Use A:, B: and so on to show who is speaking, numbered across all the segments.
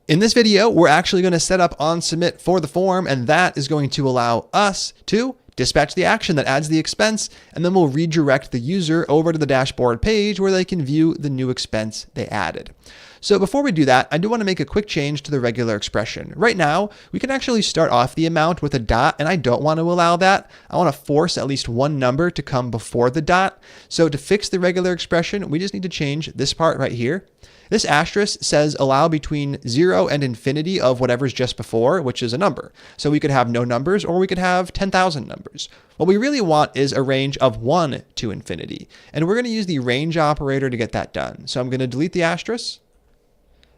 A: In this video, we're actually going to set up onSubmit for the form, and that is going to allow us to dispatch the action that adds the expense, and then we'll redirect the user over to the dashboard page where they can view the new expense they added. So before we do that, I do want to make a quick change to the regular expression. Right now, we can actually start off the amount with a dot, and I don't want to allow that. I want to force at least one number to come before the dot. So to fix the regular expression, we just need to change this part right here. This asterisk says allow between 0 and infinity of whatever's just before, which is a number. So we could have no numbers, or we could have 10,000 numbers. What we really want is a range of 1 to infinity. And we're going to use the range operator to get that done. So I'm going to delete the asterisk.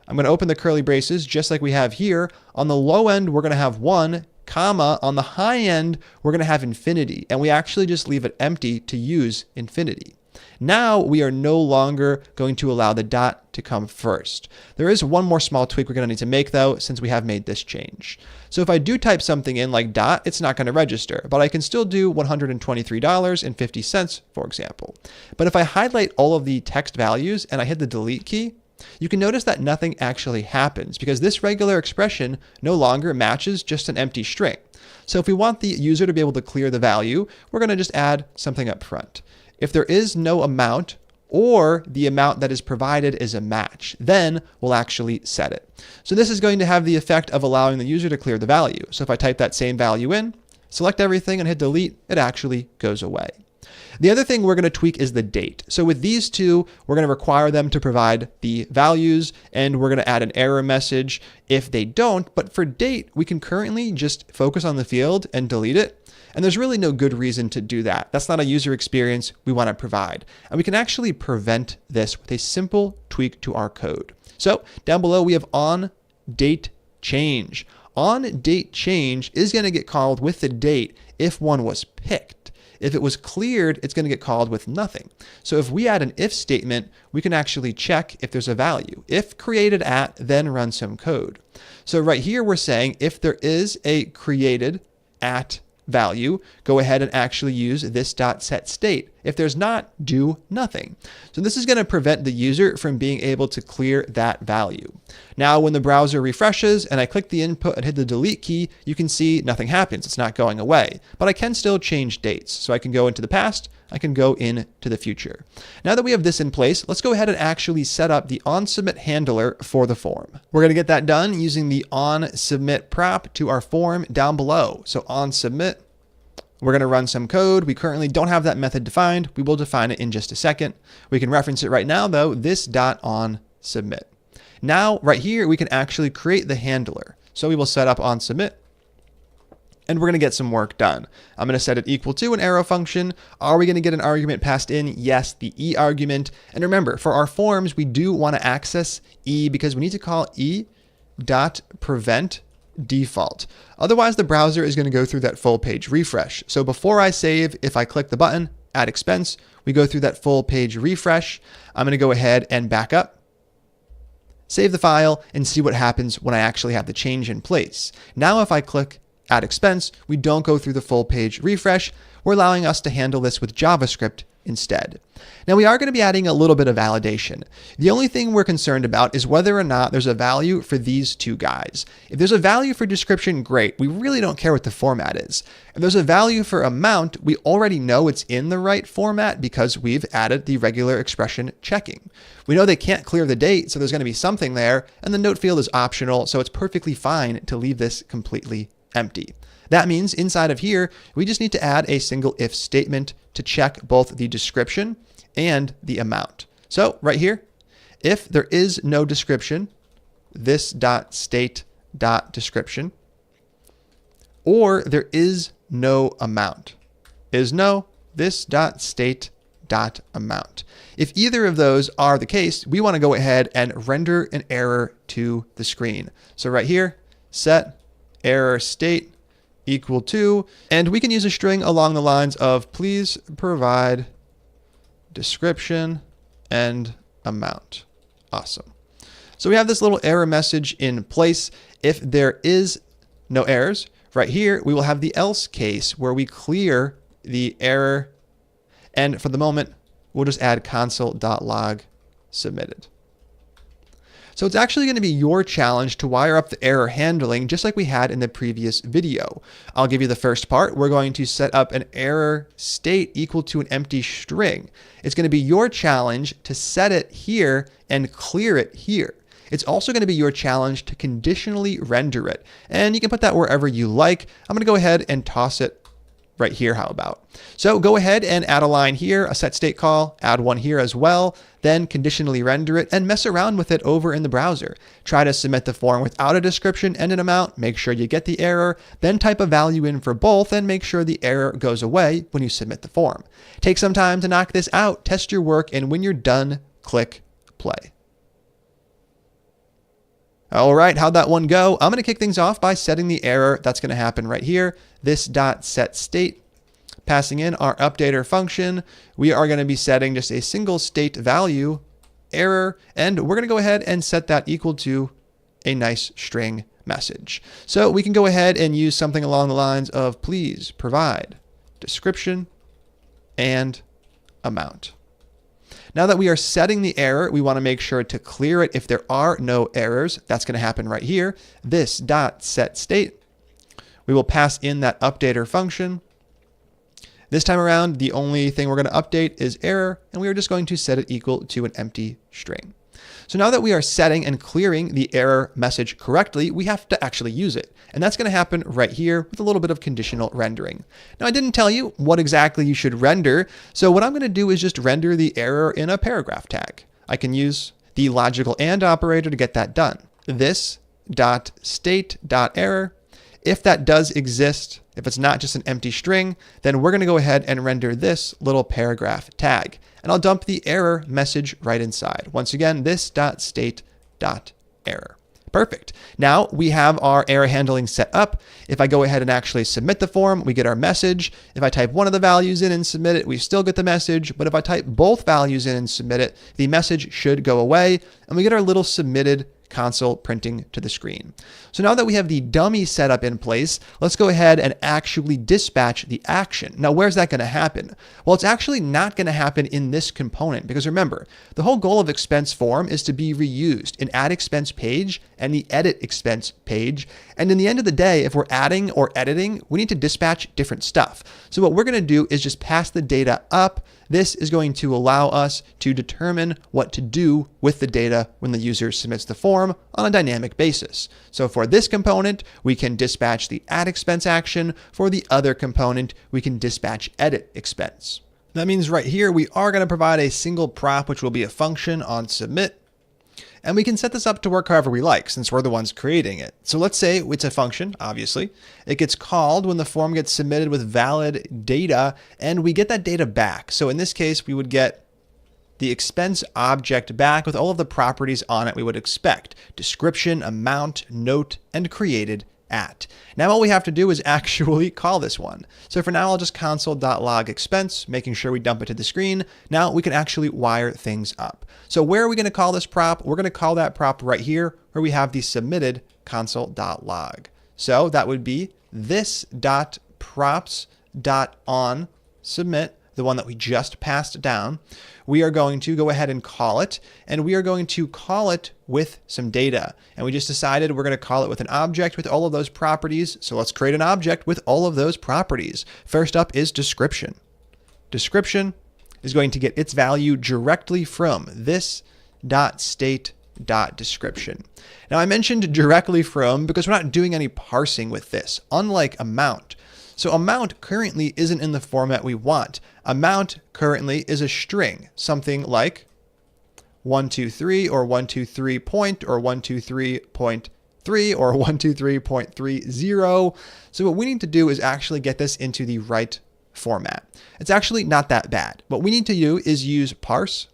A: I'm going to open the curly braces just like we have here. On the low end, we're going to have 1, comma. On the high end, we're going to have infinity. And we actually just leave it empty to use infinity. Now we are no longer going to allow the dot to come first. There is one more small tweak we're going to need to make though, since we have made this change. So if I do type something in like dot, it's not going to register, but I can still do $123.50, for example. But if I highlight all of the text values and I hit the delete key, you can notice that nothing actually happens because this regular expression no longer matches just an empty string. So if we want the user to be able to clear the value, we're going to just add something up front. If there is no amount or the amount that is provided is a match, then we'll actually set it. So this is going to have the effect of allowing the user to clear the value. So if I type that same value in, select everything and hit delete, it actually goes away. The other thing we're going to tweak is the date. So with these two, we're going to require them to provide the values, and we're going to add an error message if they don't. But for date, we can currently just focus on the field and delete it. And there's really no good reason to do that. That's not a user experience we want to provide. And we can actually prevent this with a simple tweak to our code. So down below, we have onDateChange. OnDateChange is going to get called with the date if one was picked. If it was cleared, it's going to get called with nothing. So if we add an if statement, we can actually check if there's a value. If created at, then run some code. So right here, we're saying if there is a created at value, go ahead and actually use this .set state. If there's not, do nothing. So this is going to prevent the user from being able to clear that value. Now, when the browser refreshes and I click the input and hit the delete key, you can see nothing happens. It's not going away, but I can still change dates. So I can go into the past, I can go into the future. Now that we have this in place, let's go ahead and actually set up the onSubmit handler for the form. We're going to get that done using the onSubmit prop to our form down below. So onSubmit, we're going to run some code. We currently don't have that method defined. We will define it in just a second. We can reference it right now though, this .onSubmit. Now right here, we can actually create the handler. So we will set up onSubmit, and we're going to get some work done. I'm going to set it equal to an arrow function. Are we going to get an argument passed in? Yes, the E argument. And remember, for our forms, we do want to access E because we need to call E.prevent default. Otherwise, the browser is going to go through that full page refresh. So before I save, if I click the button, add expense, we go through that full page refresh. I'm going to go ahead and back up, save the file, and see what happens when I actually have the change in place. Now, if I click add expense, we don't go through the full page refresh. We're allowing us to handle this with JavaScript instead. Now we are going to be adding a little bit of validation. The only thing we're concerned about is whether or not there's a value for these two guys. If there's a value for description, great. We really don't care what the format is. If there's a value for amount, we already know it's in the right format because we've added the regular expression checking. We know they can't clear the date, so there's going to be something there, and the note field is optional, so it's perfectly fine to leave this completely empty. That means inside of here, we just need to add a single if statement to check both the description and the amount. So right here, if there is no description, this.state.description, or there is no amount, is no this.state.amount. If either of those are the case, we want to go ahead and render an error to the screen. So right here, set error state equal to, and we can use a string along the lines of please provide description and amount. Awesome. So we have this little error message in place. If there is no errors, right here, we will have the else case where we clear the error. And for the moment, we'll just add console.log submitted. So it's actually going to be your challenge to wire up the error handling just like we had in the previous video. I'll give you the first part. We're going to set up an error state equal to an empty string. It's going to be your challenge to set it here and clear it here. It's also going to be your challenge to conditionally render it. And you can put that wherever you like. I'm going to go ahead and toss it right here, how about? So go ahead and add a line here, a set state call, add one here as well, then conditionally render it and mess around with it over in the browser. Try to submit the form without a description and an amount, make sure you get the error, then type a value in for both and make sure the error goes away when you submit the form. Take some time to knock this out, test your work, and when you're done, click play. All right, how'd that one go? I'm going to kick things off by setting the error. That's going to happen right here. This dot set state, passing in our updater function. We are going to be setting just a single state value error, and we're going to go ahead and set that equal to a nice string message. So we can go ahead and use something along the lines of please provide description and amount. Now that we are setting the error, we want to make sure to clear it if there are no errors. That's going to happen right here. This dot set state. We will pass in that updater function. This time around, the only thing we're going to update is error, and we are just going to set it equal to an empty string. So now that we are setting and clearing the error message correctly, we have to actually use it. And that's going to happen right here with a little bit of conditional rendering. Now, I didn't tell you what exactly you should render. So what I'm going to do is just render the error in a paragraph tag. I can use the logical AND operator to get that done. This dot state dot error. If that does exist, if it's not just an empty string, then we're going to go ahead and render this little paragraph tag. And I'll dump the error message right inside. Once again, this dot state dot error. Perfect. Now we have our error handling set up. If I go ahead and actually submit the form, we get our message. If I type one of the values in and submit it, we still get the message. But if I type both values in and submit it, the message should go away and we get our little submitted console printing to the screen. So now that we have the dummy setup in place, let's go ahead and actually dispatch the action. Now, where's that going to happen? Well, it's actually not going to happen in this component because remember, the whole goal of expense form is to be reused in add expense page and the edit expense page. And in the end of the day, if we're adding or editing, we need to dispatch different stuff. So what we're going to do is just pass the data up. This is going to allow us to determine what to do with the data when the user submits the form on a dynamic basis. So for this component, we can dispatch the add expense action. For the other component, we can dispatch edit expense. That means right here, we are going to provide a single prop, which will be a function on submit. And we can set this up to work however we like since we're the ones creating it. So let's say it's a function, obviously. It gets called when the form gets submitted with valid data and we get that data back. So in this case, we would get the expense object back with all of the properties on it we would expect. Description, amount, note, and created at. Now all we have to do is actually call this one. So for now, I'll just console.log expense, making sure we dump it to the screen. Now we can actually wire things up. So where are we going to call this prop? We're going to call that prop right here where we have the submitted console.log. So that would be this.props.on submit, the one that we just passed down. We are going to go ahead and call it, and we are going to call it with some data. And we just decided we're going to call it with an object with all of those properties. So let's create an object with all of those properties. First up is description. Description is going to get its value directly from this.state.description. Now I mentioned directly from because we're not doing any parsing with this, unlike amount. So amount currently isn't in the format we want. Amount currently is a string, something like 123 or 123 point or 123.3 or 123.30. So what we need to do is actually get this into the right format. It's actually not that bad. What we need to do is use parse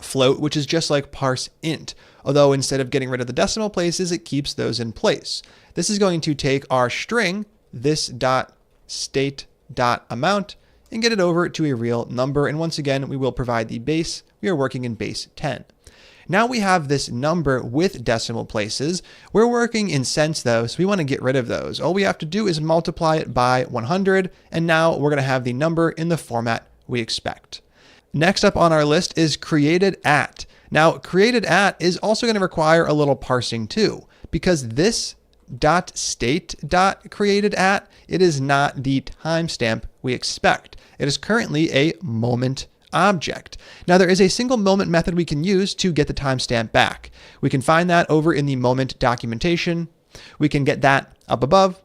A: float, which is just like parse int, although instead of getting rid of the decimal places, it keeps those in place. This is going to take our string, this.state.amount, and get it over to a real number. And once again, we will provide the base. We are working in base 10. Now we have this number with decimal places. We're working in cents though, so we want to get rid of those. All we have to do is multiply it by 100, and now we're going to have the number in the format we expect. Next up on our list is created at. Now, created at is also going to require a little parsing too, because this .state.created at, it is not the timestamp we expect. It is currently a moment object. Now, there is a single moment method we can use to get the timestamp back. We can find that over in the moment documentation. We can get that up above.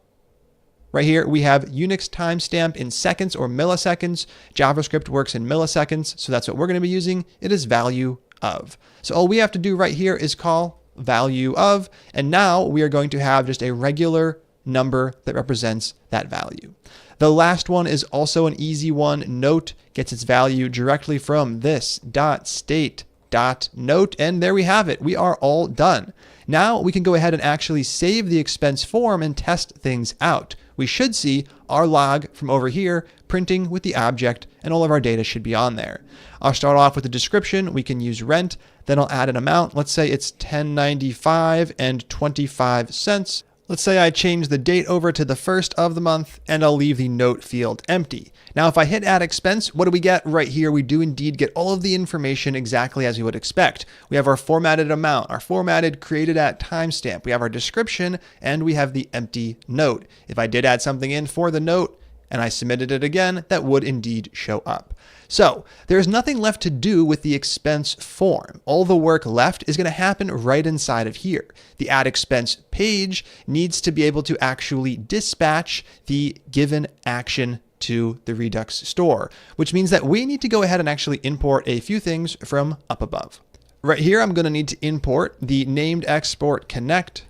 A: Right here, we have Unix timestamp in seconds or milliseconds. JavaScript works in milliseconds, so that's what we're going to be using. It is value of. So all we have to do right here is call value of, and now we are going to have just a regular number that represents that value. The last one is also an easy one. Note gets its value directly from this .state.note, and there we have it. We are all done. Now we can go ahead and actually save the expense form and test things out. We should see our log from over here printing with the object, and all of our data should be on there. I'll start off with the description. We can use rent. Then I'll add an amount. Let's say it's $10.95 and 25 cents. Let's say I change the date over to the 1st of the month, and I'll leave the note field empty. Now, if I hit add expense, what do we get right here? We do indeed get all of the information exactly as we would expect. We have our formatted amount, our formatted created at timestamp. We have our description, and we have the empty note. If I did add something in for the note and I submitted it again, that would indeed show up. So there's nothing left to do with the expense form. All the work left is going to happen right inside of here. The add expense page needs to be able to actually dispatch the given action to the Redux store, which means that we need to go ahead and actually import a few things from up above. Right here, I'm going to need to import the named export connect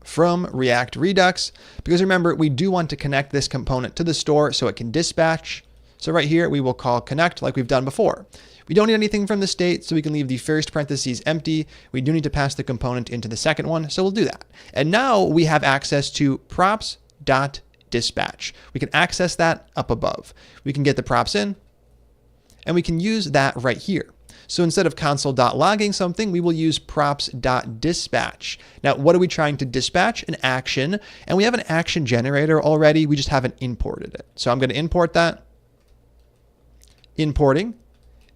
A: from React Redux, because remember, we do want to connect this component to the store so it can dispatch. So right here, we will call connect like we've done before. We don't need anything from the state, so we can leave the first parentheses empty. We do need to pass the component into the second one, so we'll do that. And now we have access to props.dispatch. We can access that up above. We can get the props in, and we can use that right here. So instead of console.logging something, we will use props.dispatch. Now, what are we trying to dispatch? An action, and we have an action generator already. We just haven't imported it. So I'm going to import that. Importing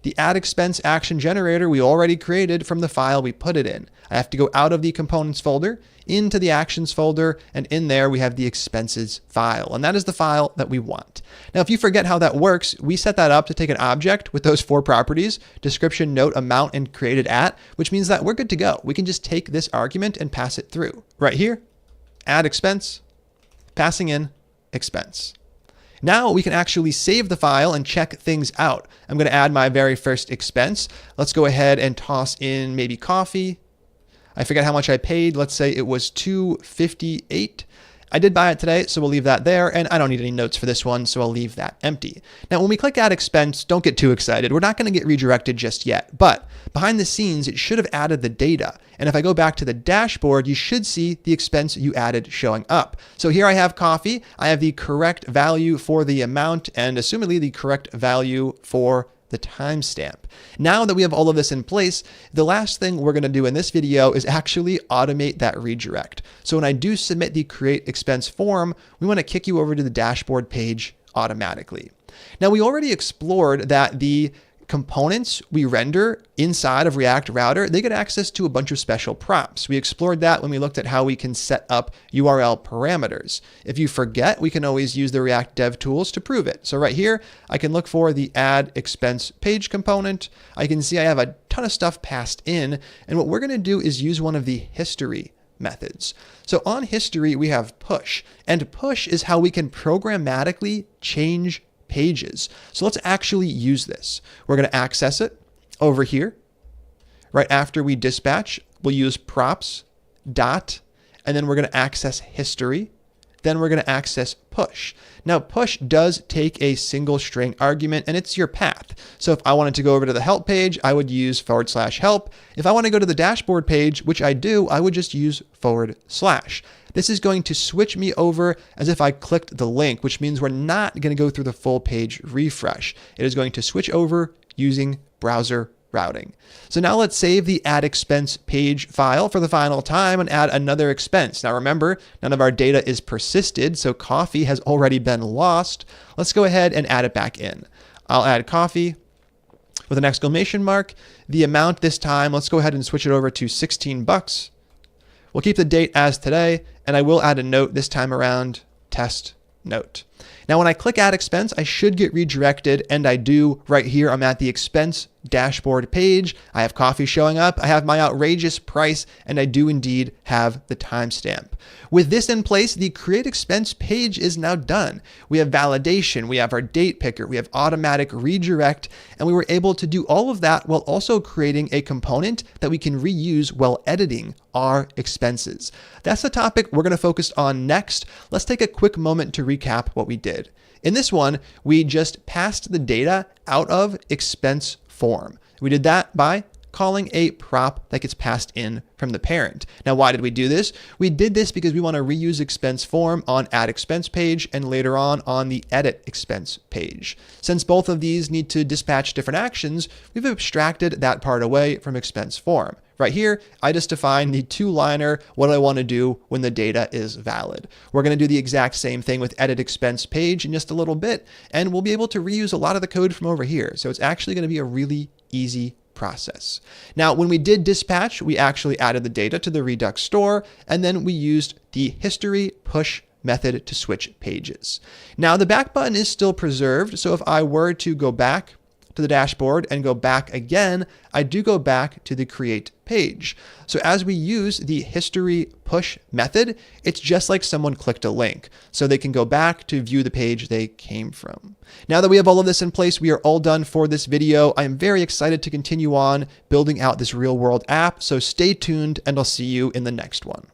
A: the add expense action generator we already created from the file we put it in. I have to go out of the components folder into the actions folder, and in there we have the expenses file, and that is the file that we want. Now, if you forget how that works, we set that up to take an object with those 4 properties, description, note, amount, and created at, which means that we're good to go. We can just take this argument and pass it through. Right here, add expense, passing in expense. Now we can actually save the file and check things out. I'm going to add my very first expense. Let's go ahead and toss in maybe coffee. I forget how much I paid. Let's say it was $2.58. I did buy it today, so we'll leave that there, and I don't need any notes for this one, so I'll leave that empty. Now, when we click add expense, don't get too excited. We're not going to get redirected just yet, but behind the scenes, it should have added the data. And if I go back to the dashboard, you should see the expense you added showing up. So here I have coffee. I have the correct value for the amount, and assumedly the correct value for the timestamp. Now that we have all of this in place, the last thing we're going to do in this video is actually automate that redirect. So when I do submit the create expense form, we want to kick you over to the dashboard page automatically. Now, we already explored that the components we render inside of React Router, they get access to a bunch of special props. We explored that when we looked at how we can set up URL parameters. If you forget, we can always use the React Dev tools to prove it. So right here, I can look for the add expense page component. I can see I have a ton of stuff passed in. And what we're going to do is use one of the history methods. So on history, we have push, and push is how we can programmatically change pages. So let's actually use this. We're going to access it over here. Right after we dispatch, we'll use props dot, and then we're going to access history. Then we're going to access push. Now, push does take a single string argument, and it's your path. So if I wanted to go over to the help page, I would use /help. If I want to go to the dashboard page, which I do, I would just use /. This is going to switch me over as if I clicked the link, which means we're not going to go through the full page refresh. It is going to switch over using browser routing. So now let's save the add expense page file for the final time and add another expense. Now remember, none of our data is persisted, so coffee has already been lost. Let's go ahead and add it back in. I'll add coffee. with an exclamation mark. The amount this time, let's go ahead and switch it over to 16 bucks. We'll keep the date as today, and I will add a note this time around, test note. Now, when I click add expense, I should get redirected, and I do right here. I'm at the expense dashboard page. I have coffee showing up. I have my outrageous price, and I do indeed have the timestamp. With this in place, the create expense page is now done. We have validation, we have our date picker, we have automatic redirect, and we were able to do all of that while also creating a component that we can reuse while editing our expenses. That's the topic we're going to focus on next. Let's take a quick moment to recap what we did. In this one, we just passed the data out of expense form. We did that by calling a prop that gets passed in from the parent. Now, why did we do this? We did this because we want to reuse expense form on add expense page and later on the edit expense page. Since both of these need to dispatch different actions, we've abstracted that part away from expense form. Right here, I just define the two-liner, what I want to do when the data is valid. We're going to do the exact same thing with edit expense page in just a little bit, and we'll be able to reuse a lot of the code from over here. So it's actually going to be a really easy process. Now, when we did dispatch, we actually added the data to the Redux store, and then we used the history push method to switch pages. Now, the back button is still preserved, so if I were to go back to the dashboard and go back again, I do go back to the create page. So as we use the history push method, it's just like someone clicked a link. So they can go back to view the page they came from. Now that we have all of this in place, we are all done for this video. I am very excited to continue on building out this real world app. So stay tuned and I'll see you in the next one.